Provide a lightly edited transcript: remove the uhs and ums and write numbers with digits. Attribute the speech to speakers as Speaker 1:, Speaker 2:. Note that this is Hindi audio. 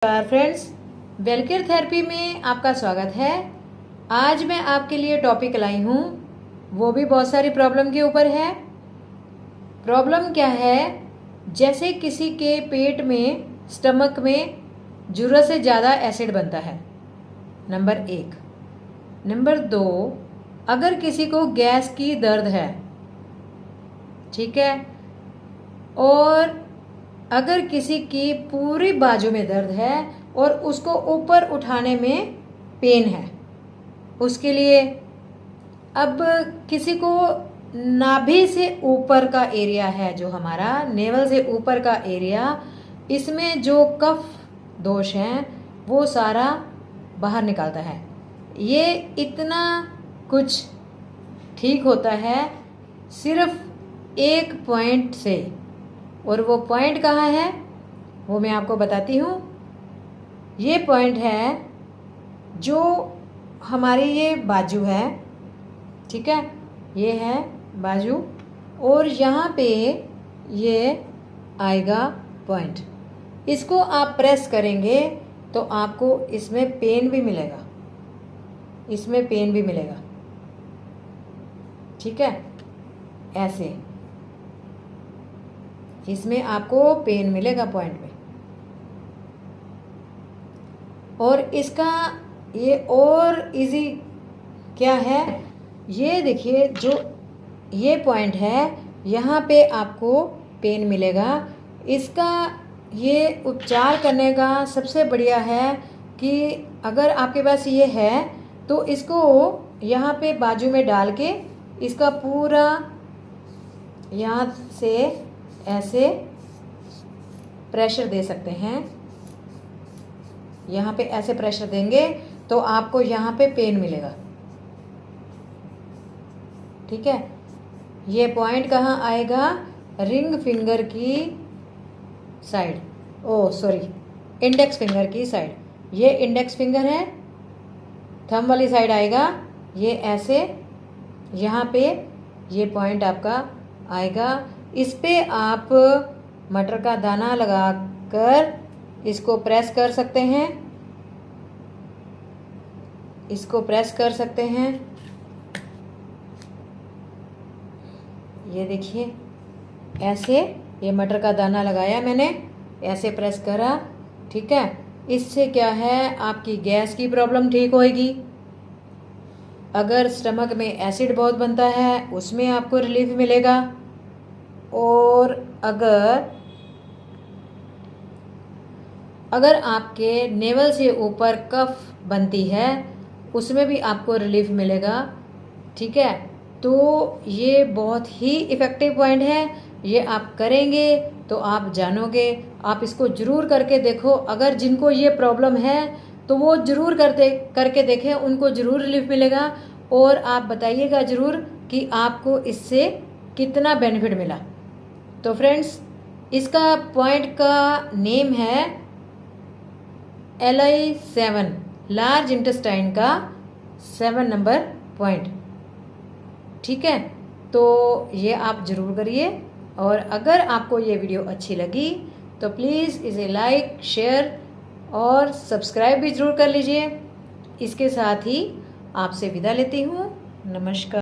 Speaker 1: नमस्कार फ्रेंड्स, वेलकेयर थेरेपी में आपका स्वागत है। आज मैं आपके लिए टॉपिक लाई हूँ, वो भी बहुत सारी प्रॉब्लम के ऊपर है। प्रॉब्लम क्या है? जैसे किसी के पेट में, स्टमक में ज़रूरत से ज़्यादा एसिड बनता है, नंबर 1। नंबर 2, अगर किसी को गैस की दर्द है, ठीक है, और अगर किसी की पूरी बाजू में दर्द है और उसको ऊपर उठाने में पेन है, उसके लिए अब किसी को नाभि से ऊपर का एरिया है, जो हमारा नेवल से ऊपर का एरिया, इसमें जो कफ दोष हैं वो सारा बाहर निकालता है। ये इतना कुछ ठीक होता है सिर्फ एक पॉइंट से, और वो पॉइंट कहाँ है वो मैं आपको बताती हूँ। ये पॉइंट है जो हमारी ये बाजू है, ठीक है, ये है बाजू, और यहाँ पे ये आएगा पॉइंट। इसको आप प्रेस करेंगे तो आपको इसमें पेन भी मिलेगा, इसमें पेन भी मिलेगा, ठीक है, ऐसे इसमें आपको पेन मिलेगा पॉइंट में। और इसका ये और इजी क्या है, ये देखिए, जो ये पॉइंट है यहाँ पे आपको पेन मिलेगा। इसका ये उपचार करने का सबसे बढ़िया है कि अगर आपके पास ये है तो इसको यहाँ पे बाजू में डाल के इसका पूरा यहाँ से ऐसे प्रेशर दे सकते हैं। यहाँ पे ऐसे प्रेशर देंगे तो आपको यहाँ पे पेन मिलेगा, ठीक है। ये पॉइंट कहाँ आएगा? रिंग फिंगर की साइड, इंडेक्स फिंगर की साइड। ये इंडेक्स फिंगर है, थंब वाली साइड आएगा, ये ऐसे यहाँ पे ये पॉइंट आपका आएगा। इस पे आप मटर का दाना लगाकर इसको प्रेस कर सकते हैं, इसको प्रेस कर सकते हैं। ये देखिए, ऐसे ये मटर का दाना लगाया मैंने, ऐसे प्रेस करा, ठीक है। इससे क्या है, आपकी गैस की प्रॉब्लम ठीक होएगी। अगर स्टमक में एसिड बहुत बनता है उसमें आपको रिलीफ मिलेगा। और अगर आपके नेवल से ऊपर कफ बनती है उसमें भी आपको रिलीफ मिलेगा, ठीक है। तो ये बहुत ही इफ़ेक्टिव पॉइंट है, ये आप करेंगे तो आप जानोगे। आप इसको ज़रूर करके देखो। अगर जिनको ये प्रॉब्लम है तो वो ज़रूर करके देखें, उनको ज़रूर रिलीफ मिलेगा। और आप बताइएगा ज़रूर कि आपको इससे कितना बेनिफिट मिला। तो फ्रेंड्स, इसका पॉइंट का नेम है LI7, लार्ज इंटेस्टाइन का 7 नंबर पॉइंट, ठीक है। तो ये आप ज़रूर करिए। और अगर आपको ये वीडियो अच्छी लगी तो प्लीज़ इसे लाइक, शेयर और सब्सक्राइब भी ज़रूर कर लीजिए। इसके साथ ही आपसे विदा लेती हूँ। नमस्कार।